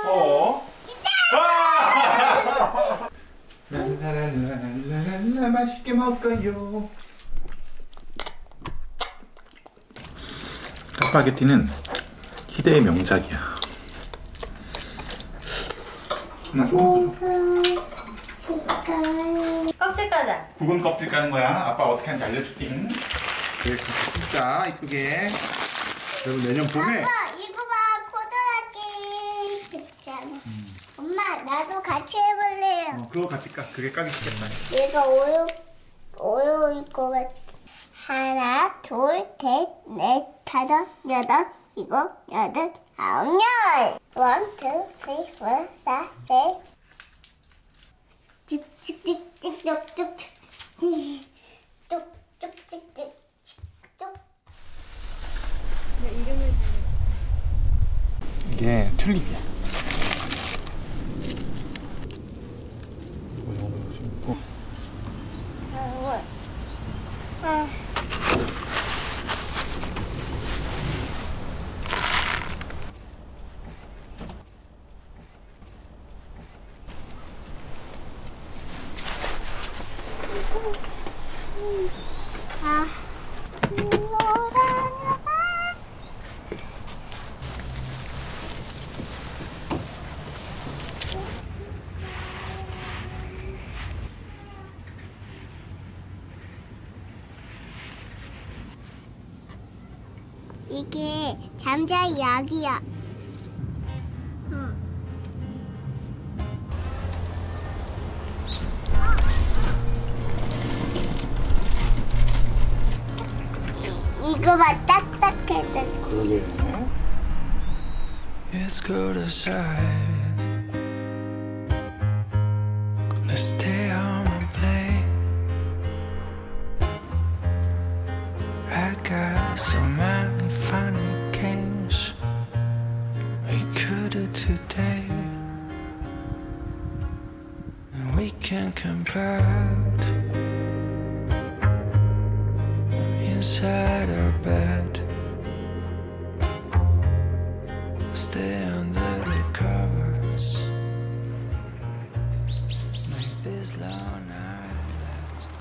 어? 아! 랄랄랄랄랄라 맛있게 먹어요. 짜파게티는 희대의 명작이야. 껍질 까자. 굵은 껍질 까는 거야. 아빠 어떻게 하는지 알려줄게. 그래, 진짜 이쁘게. 그리고 내년 봄에. 아빠 이거 봐, 코드라기 됐잖아. 엄마 나도 같이 해볼래요. 그거 같이 까. 그게 까기 쉽겠다. 얘가 어려울 것 같아. 하나, 둘, 셋, 넷, 다섯, 여덟, 일곱, 여덟, 아홉, 열. 1, 2, 3, 4, 5, 6. 찍찍찍찍 쭉쭉찍찍 쭉. 이름을 이게 튤립이야. 이게 잠자의 약이야. 이거 봐, 딱딱해져. 그러게. It's cold outside. Let's stay home and play. I got so many funny games we could do today, and we can compare inside our bed. Stay under the covers. Make this long night last.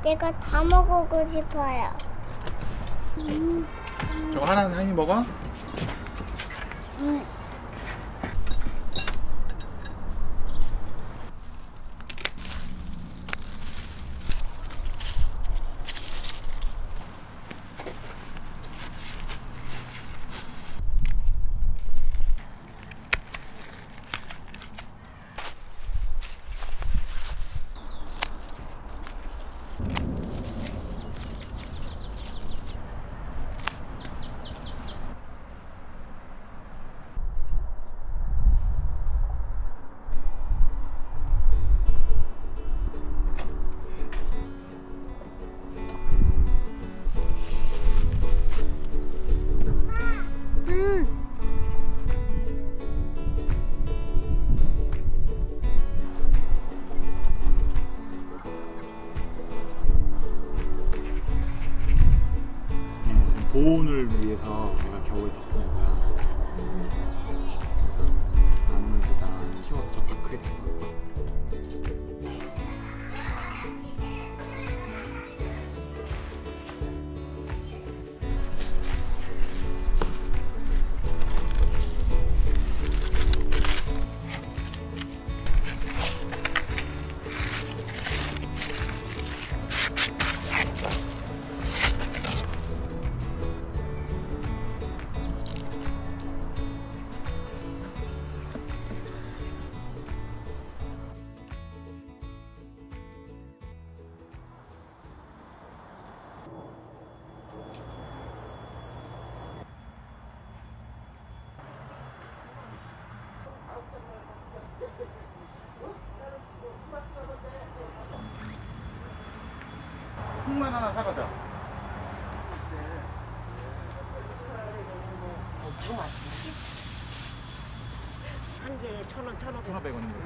내가 다 먹고 싶어요. 저거 하나는 한입 먹어? 보온을 위해서 내가 겨울에 덮은 거야. 그래서 나무에다 키워서 저 크게 됐어. 콩만 하나 사가자. 너무 맛있지? 한 개에 1,000원, 1,500원. 1,500원입니다.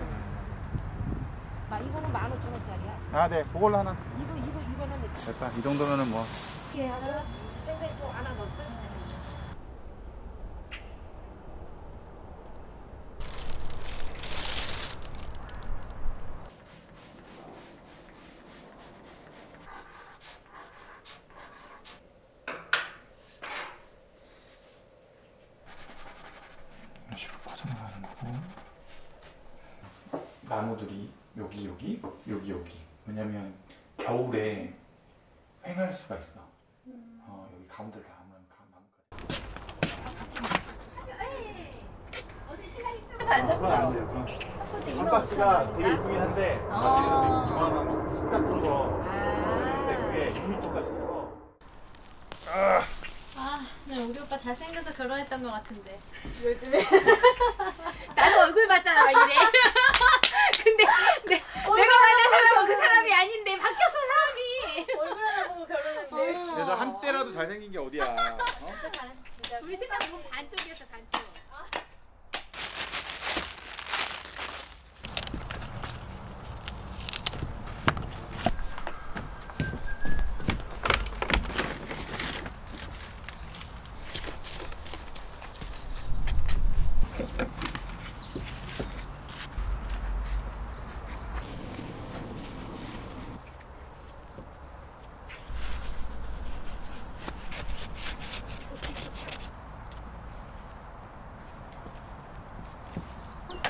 이거는 15,000원짜리야. 아, 네. 그걸로 하나. 이거는 됐다. 이 정도면은 뭐. 이렇게 하고 생생또 하나 넣었어. 이런 식으로 퍼져나가는 거고. 나무들이 여기. 왜냐면 겨울에 횡할 수가 있어. 여기 가운데를 다 하면 나무까지. 그건 안 돼요. hampas 되게 이쁘긴 한데 이만한 숲 같은 거 근데 그게 2m까지 커서 네, 우리 오빠 잘생겨서 결혼했던 것 같은데. 요즘에 나도 얼굴 봤잖아, 막 이래. 근데 내가 만난 사람은 그 사람이 아닌데 바뀌었어, 사람이. 얼굴 하나 보고 결혼했네. 그래도 한때라도 잘생긴 게 어디야. 우리 생각은 반쪽이었어, 반쪽.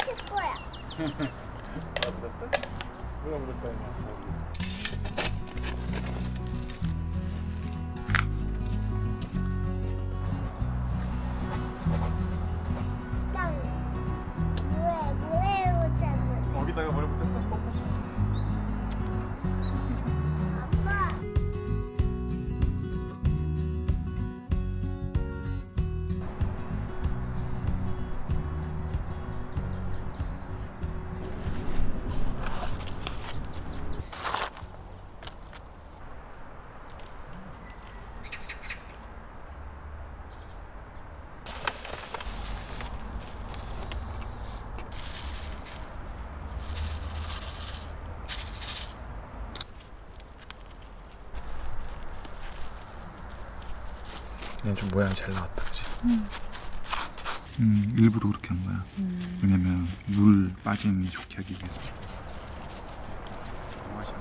칠 거야. 묻었어? 누가 묻었어? 땅. 물에 오잖아. 거기다가 뭘 묻었어? 아빠. 얘는 좀 모양이 잘 나왔다, 그치? 일부러 그렇게 한 거야. 왜냐면 물 빠짐이 좋게 하기 위해서. 너무 아쉽네.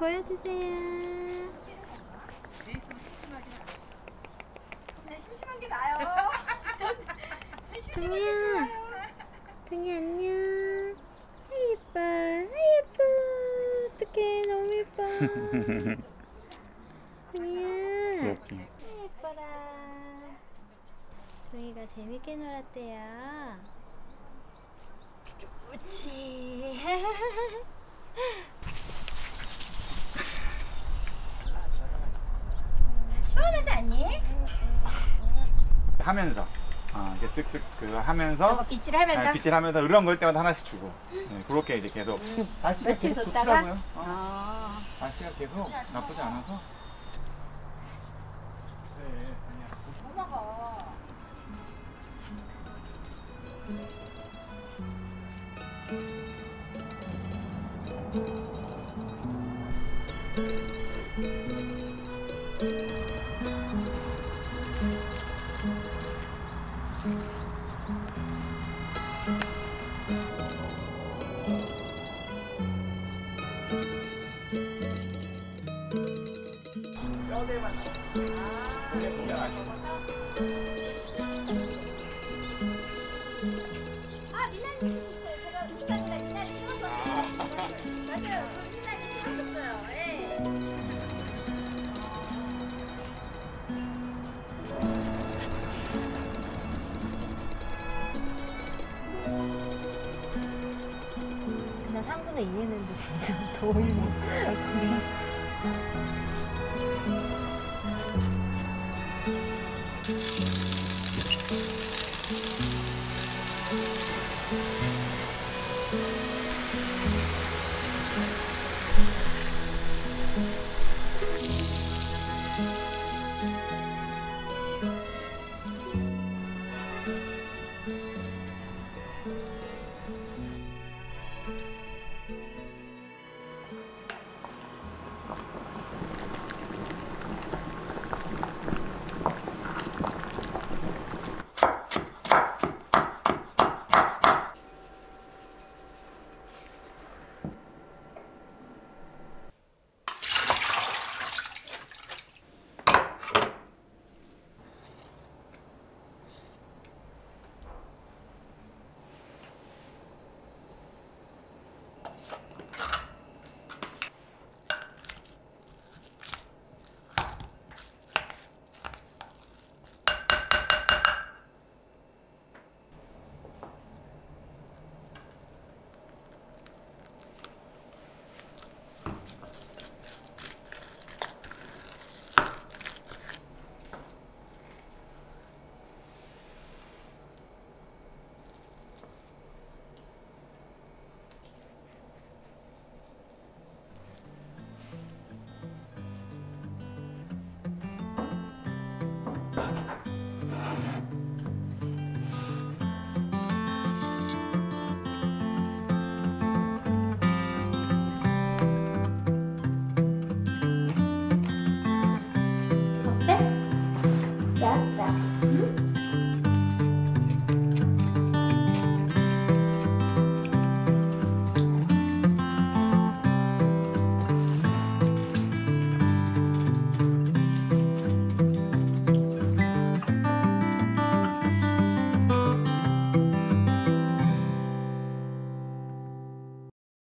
보여주세요. 네, 심심한 게 나요. 전 심심한 게 동이야, 싫어요. 동이 안녕. 아이 예뻐, 아이 예뻐. 어떡해, 너무 예뻐. 동이야, 그렇지. 아이 예뻐라. 동이가 재밌게 놀았대요. 좋지. 시원하지 않니? 하면서 이렇게 쓱쓱 그거 하면서 빗질하면서. 빗질하면서 으렁 걸 때마다 하나씩 주고 그렇게 이제 계속 날씨가 며칠 계속 뒀다가? 좋더라고요. 날씨가 계속 나쁘지 않아서. 네, 아니야. 뼈대만 나와. 그게 동양 아니야. 아, 미나리 있어요. 제가 미나리 심었거든요. 맞아요. 그 미나리 심었어요. 예. 나 3분의 2 했는데 진짜 더 올리네.